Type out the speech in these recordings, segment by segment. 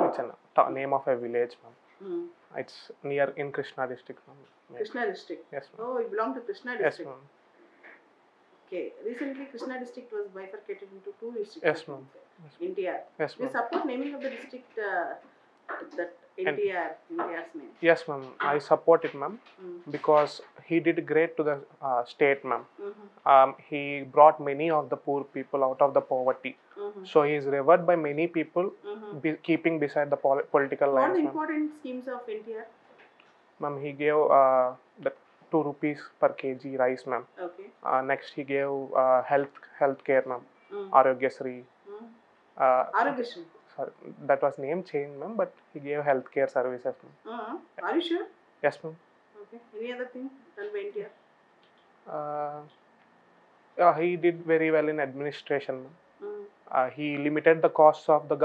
It's a name of a village, ma'am. It's near in Krishna district, ma'am. Krishna district? Yes, ma'am. Oh, you belong to Krishna district? Yes, ma'am. Okay. Recently, Krishna district was bifurcated into 2 districts. Yes, ma'am. NTR. Yes, Do you ma'am. support naming of the district that NTR's name? Yes, ma'am. I support it, ma'am, because he did great to the state, ma'am. He brought many of the poor people out of the poverty. So he is revered by many people, keeping beside the political lines. What are the important schemes of NTR? Ma'am, he gave the 2 rupees per kg rice, ma'am. Okay. Next, he gave health care, ma'am. Arogyasri. Arogyasri. Sorry, that was name change, ma'am, but he gave healthcare services, ma'am. Are you sure? Yes, ma'am. Okay. Any other thing done by NTR? He did very well in administration, ma'am. He limited the costs of the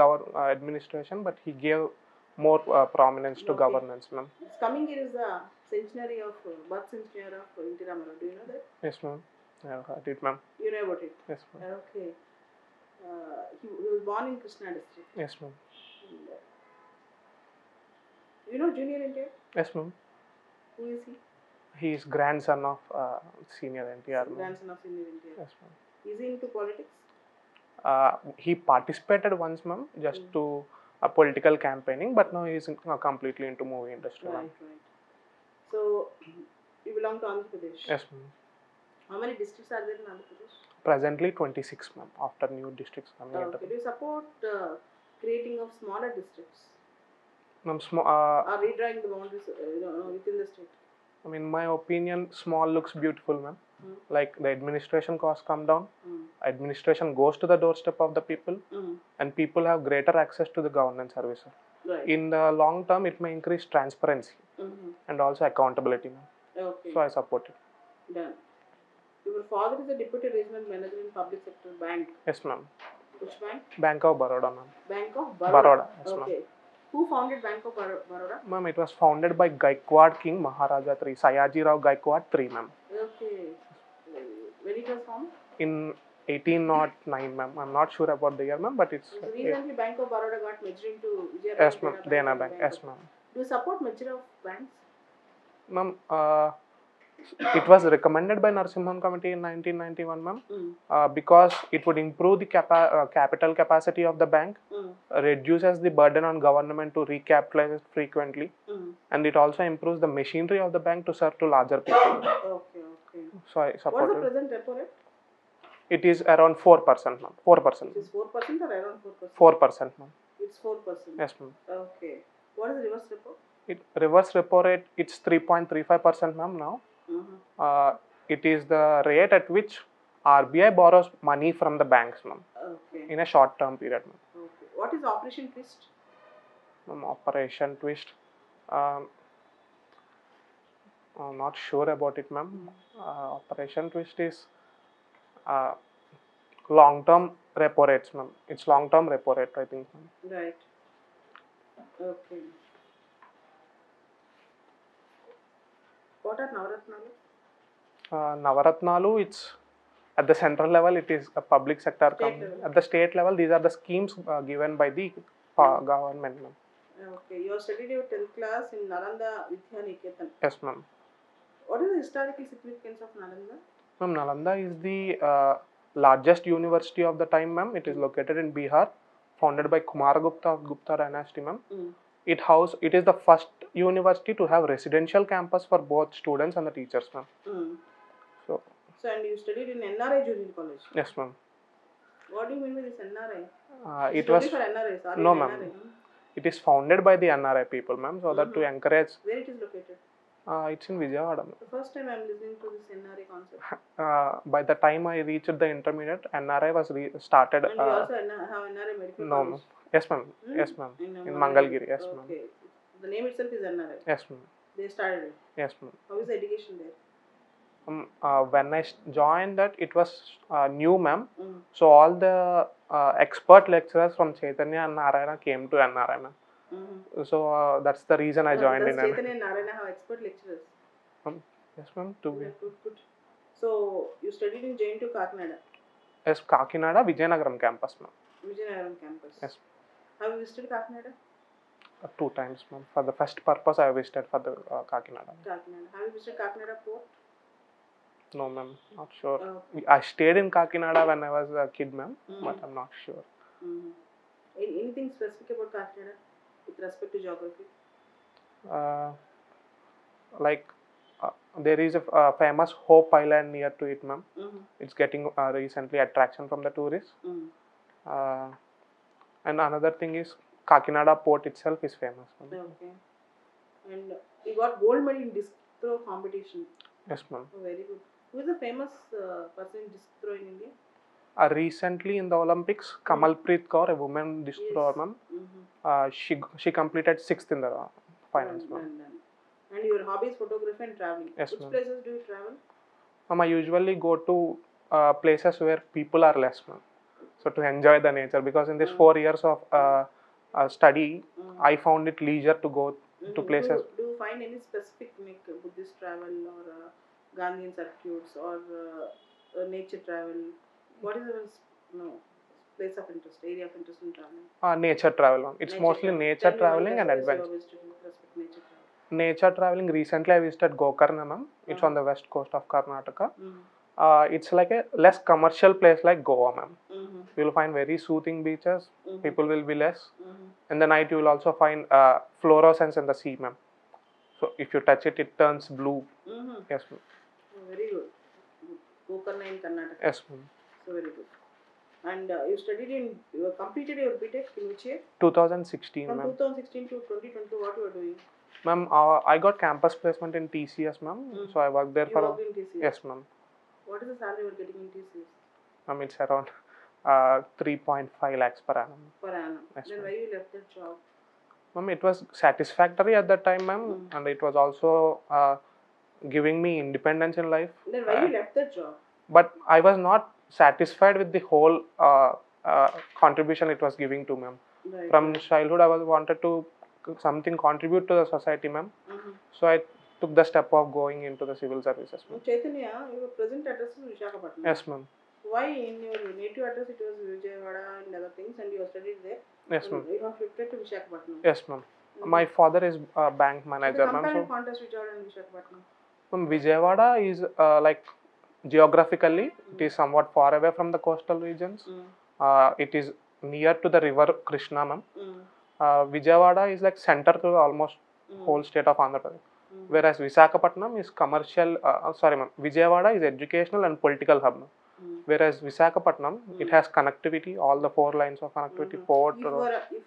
administration, but he gave more prominence to governance, ma'am. This coming year is the centenary of birth centenary of N.T. Ramarao. Do you know that? Yes, ma'am. I did, ma'am. You know about it? Yes, ma'am. Okay. He was born in Krishna district. Yes, ma'am. You know Junior NTR? Yes, ma'am. Who is he? He is grandson of senior NTR. Grandson of senior NTR. Yes, ma'am. Is he into politics? He participated once, ma'am, just to political campaigning, but now he is completely into movie industry. Right. So, you belong to Andhra Pradesh? Yes, ma'am. How many districts are there in Andhra Pradesh? Presently 26, ma'am, after new districts coming into. Do you support creating of smaller districts? Ma'am, or redrawing the boundaries within the state? I mean, in my opinion, small looks beautiful, ma'am. Like the administration costs come down, administration goes to the doorstep of the people, and people have greater access to the government services. Right. In the long term, it may increase transparency and also accountability, ma'am. Okay. So I support it. Done. Your father is a deputy regional manager in public sector bank. Yes, ma'am. Which bank? Bank of Baroda, ma'am. Bank of Baroda. Baroda. Yes, ma'am. Okay. Who founded Bank of Baroda? Ma'am, it was founded by Gaikwad King Maharaja III, Sayaji Rao Gaikwad III, ma'am. Okay. When it was formed? In 1809, ma'am. I'm not sure about the year, ma'am, but it's. So recently, Bank of Baroda got merged into Usyatam. Yes, ma'am. Dena Bank. Yes, ma'am. Do you support merger of banks? Ma'am, it was recommended by Narasimhan Committee in 1991, ma'am, because it would improve the capital capacity of the bank, reduces the burden on government to recapitalize frequently, and it also improves the machinery of the bank to serve to larger people. Okay. So I support it. What is the present repo rate? It is around 4%, ma'am. 4%. It is 4% or around 4%? 4%, ma'am. It's 4%. Yes, ma'am. Okay. What is the reverse repo? Reverse repo rate, it's 3.35%, ma'am, now. It is the rate at which RBI borrows money from the banks, ma'am. Okay. In a short term period, ma'am. Okay. What is Operation Twist? Ma'am, Operation Twist. I'm not sure about it, ma'am. Operation Twist is long term repo rates, ma'am. It's long term repo rate, I think, ma'am. Right. Okay. What are Navaratnalu? Navaratnalu, it's at the central level, it is a public sector company. At the state level, these are the schemes given by the government, ma'am. Okay, you have studied your 10th class in Nalanda Vidyaniketan. Yes, ma'am. What is the historical significance of Nalanda? Ma'am, Nalanda is the largest university of the time, ma'am. It is located in Bihar, founded by Kumaragupta of Gupta dynasty, ma'am. It is the first university to have residential campus for both students and the teachers, ma'am. So, and you studied in NRI Junior College? Yes, ma'am. What do you mean by this NRI? It was for NRIs? No, ma'am. It is founded by the NRI people, ma'am, so that to encourage. Where it is located? It's in Vijayawada. The first time I am listening to this NRI concept. By the time I reached the intermediate, NRI was started. And you also have NRI medical college? No, yes, ma'am. Yes, ma'am. In Mangalgiri, yes, ma'am. Okay. The name itself is NRI? Yes, ma'am. They started it? Yes, ma'am. How is the education there? When I joined that, it was new, ma'am. So all the expert lecturers from Chaitanya and Narayana came to NRI, ma'am. So that's the reason I joined in NRI. Chaitanya and Narayana have expert lecturers? Yes, ma'am. Good. So you studied in JNTU Kakinada? Yes, Kakinada, Vijayanagaram campus, ma'am. Vijayanagaram campus. Yes. Have you visited Kakinada? 2 times, ma'am. For the first purpose, I visited for the Kakinada. Kakinada. Have you visited Kakinada port? No, ma'am, not sure. Okay. I stayed in Kakinada when I was a kid, ma'am, but I'm not sure. Anything specific about Kakinada with respect to geography? Like there is a famous Hope Island near to it, ma'am. It's getting recently attraction from the tourists. And another thing is Kakinada port itself is famous, ma'am. Okay. And you got gold medal in disc throw competition. Yes, ma'am. Oh, very good. Who is the famous person in disc throw in India? Recently in the Olympics, Kamalpreet Kaur, a woman disc thrower, ma'am. She completed 6th in the finals, ma'am. And your hobby is photography and traveling. Yes, Which ma'am. places do you travel? Ma'am, I usually go to places where people are less, ma'am. So to enjoy the nature, because in this 4 years of study, I found it leisure to go to places. Do you find any specific Buddhist travel or Gandhian circuits or nature travel? What is the place of interest, area of interest in traveling? Nature travel, ma'am. It's mostly nature traveling and adventure. Nature traveling, recently I visited Gokarna, ma'am. It's on the west coast of Karnataka. It's like a less commercial place like Goa, ma'am. You will find very soothing beaches. People will be less. In the night you will also find fluorescence in the sea, ma'am. So if you touch it, it turns blue. Yes, ma'am. Oh, very good. Gokarna in Karnataka. Yes, ma'am. So very good. And you completed your BTech in which year? 2016, From ma'am. 2016 to 2022, what you are doing? Ma'am, I got campus placement in TCS, ma'am. So I worked there you worked in TCS? Yes, ma'am. What is the salary you are getting in TCS? Ma'am, it's around 3.5 lakhs per annum. Per annum. Yes, then why you left that job? Ma'am, it was satisfactory at that time, ma'am, and it was also giving me independence in life. Then why you left that job? But I was not satisfied with the whole contribution it was giving to, ma'am. Right. From childhood, I wanted to something contribute to the society, ma'am. So I took the step of going into the civil services, ma'am. Chaitanya, your present address is Visakhapatnam. Yes, ma'am. Why in your native address it was Vijayawada and other things, and you have studied there? Yes, ma'am. You have shifted to Visakhapatnam. Yes, ma'am. My father is a bank manager, ma'am. Compare and contrast Vijayawada and Visakhapatnam. Ma'am, Vijayawada is like geographically, it is somewhat far away from the coastal regions. It is near to the river Krishna, ma'am. Vijayawada is like center to almost whole state of Andhra Pradesh. Whereas Visakhapatnam is commercial, Vijayawada is educational and political hub. Whereas Visakhapatnam, it has connectivity, all the 4 lines of connectivity, port. If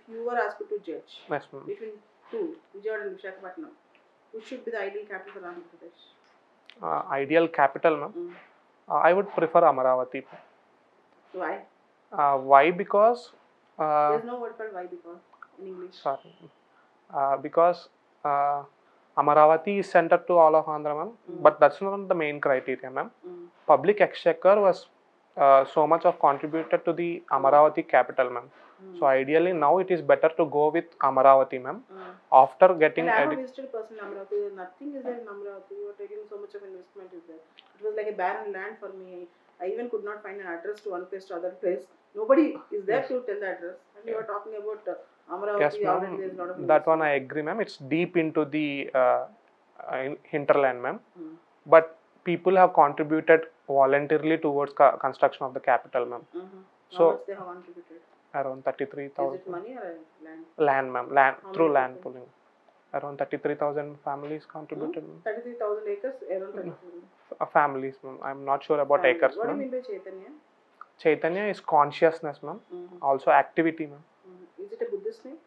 you were asked to judge yes, ma'am, between two, Vijayawada and Visakhapatnam, which should be the ideal capital for Andhra Pradesh? Ideal capital, ma'am. I would prefer Amaravati. Why? Why? Because there's no word called why because in English. Sorry. Because Amaravati is centered to all of Andhra, ma'am. But that's not the main criteria, ma'am. Public exchequer was so much of contributed to the Amaravati capital, ma'am. So ideally now it is better to go with Amaravati, ma'am. After getting. And I'm a visited person in Amaravati. Nothing is there in Amaravati. You are taking so much of investment is there. It was like a barren land for me. I even could not find an address to one place to other place. Nobody is there to tell the address. And you are talking about Amaravati. Yes, already there's a lot of that one I agree, ma'am. It's deep into the hinterland, ma'am. But people have contributed voluntarily towards construction of the capital, ma'am. How much they have contributed? Around 33,000. Is it money or land? Land, ma'am. Land through land pooling. Around 33,000 families contributed. 33,000 acres, around 33,000. Families, ma'am. I'm not sure about acres, What do you ma'am. mean by Chaitanya? Chaitanya is consciousness, ma'am. Also activity, ma'am. Is it a Buddhist name?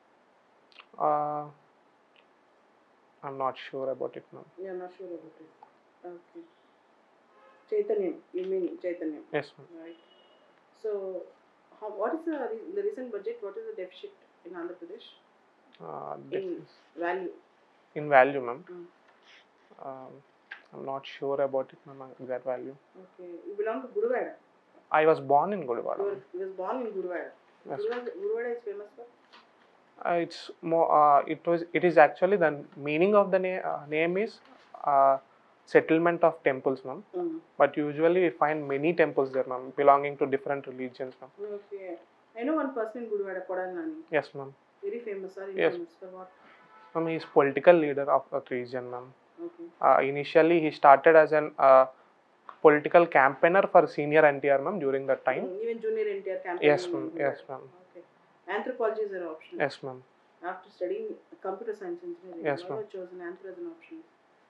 I'm not sure about it, ma'am. You are not sure about it. Okay. Chaitanya, you mean Chaitanya? Yes, ma'am. Right. So, what is the recent budget? What is the deficit in Andhra Pradesh? In value. In value, ma'am. I'm not sure about it, ma'am. Exact value. Okay. You belong to Guduvada. I was born in Guduvada. You was born in Guduvada. Yes. Guduvada is famous for? It's more. It is actually the meaning of the name is settlement of temples, ma'am. But usually we find many temples there, ma'am, belonging to different religions, ma'am. Okay. I know one person in Guduvada, Kodangani. Yes, ma'am. Very famous or yes. infamous for what? Ma'am, he is political leader of that region, ma'am. Okay. Initially, he started as an political campaigner for senior NTR, ma'am, during that time. Even junior NTR campaign. Yes, ma'am. Yes, ma'am. Okay. Anthropology is an option. Yes, ma'am. After studying computer science engineering, Yes, why ma'am. not chosen anthro as an option?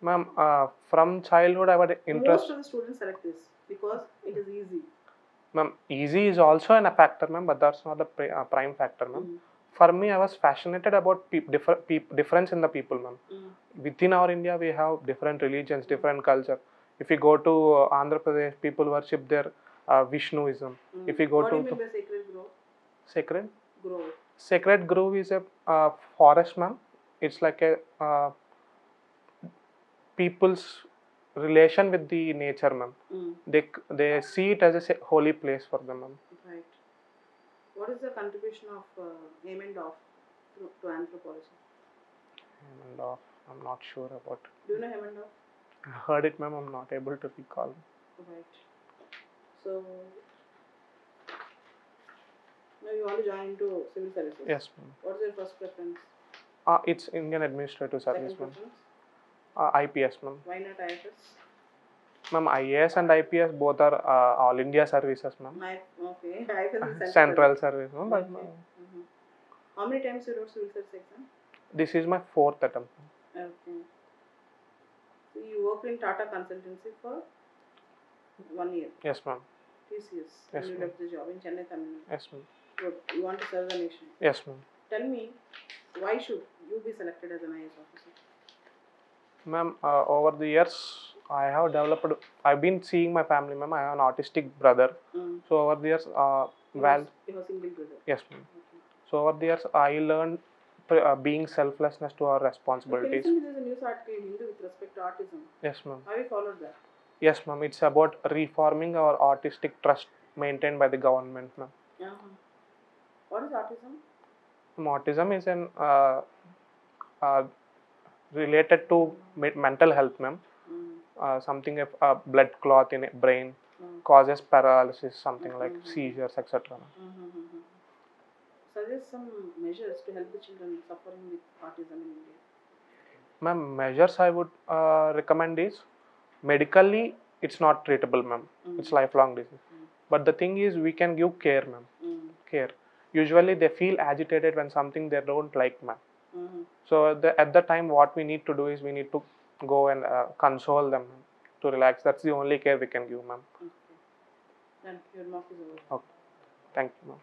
Ma'am, from childhood, I was Most interested. of the students select this because it is easy. Ma'am, easy is also a factor, ma'am, but that's not the prime factor, ma'am. For me, I was fascinated about difference in the people, ma'am. Within our India, we have different religions, different culture. If you go to Andhra Pradesh, people worship their Vishnuism. If you go What to do you mean by sacred grove? sacred Grove. sacred grove is a forest, ma'am. It's like a people's relation with the nature, ma'am. They see it as a holy place for them, ma'am. Right. What is the contribution of Hemendorf to anthropology? Hemendorf, I'm not sure about. Do you know Hemendorf? I heard it, ma'am. I'm not able to recall. Right. So now you want to join into civil services. Yes, ma'am. What's your first preference? It's Indian Administrative Service, Second ma'am. preference? IPS, ma'am. Why not IFS? Ma'am, IAS and IPS both are all India services, ma'am. Okay. IFS is Central service, ma'am. But Okay. How many times you wrote civil service exam? this is my 4th attempt. Okay. So you worked in Tata Consultancy for 1 year. Yes, ma'am. TCS. Yes, And you ma'am. left the job in Chennai, Tamil Nadu. Yes, ma'am. Good. You want to serve the nation. Yes, ma'am. Tell me, why should you be selected as an IAS officer? Ma'am, over the years, I've been seeing my family, ma'am. I have an autistic brother. So over the years, You have single brother. yes, ma'am. Okay. So over the years, I learned being selflessness to our Okay, responsibilities. recently there's a news article in Hindu with respect to autism. Yes, ma'am. Have you followed that? Yes, ma'am. It's about reforming our autistic trust maintained by the government, ma'am. What is autism? Autism is an related to mental health, ma'am. Something if a blood clot in a brain causes paralysis, something like seizures, etc. Suggest some measures to help the children suffering with autism in India. Ma'am, measures I would recommend is medically it's not treatable, ma'am. It's lifelong disease. But the thing is we can give care, ma'am. Care. Usually they feel agitated when something they don't like, ma'am. So at the time what we need to do is we need to go and console them to relax. That's the only care we can give, ma'am. Okay. Then your mark is over. Okay. Thank you, ma'am.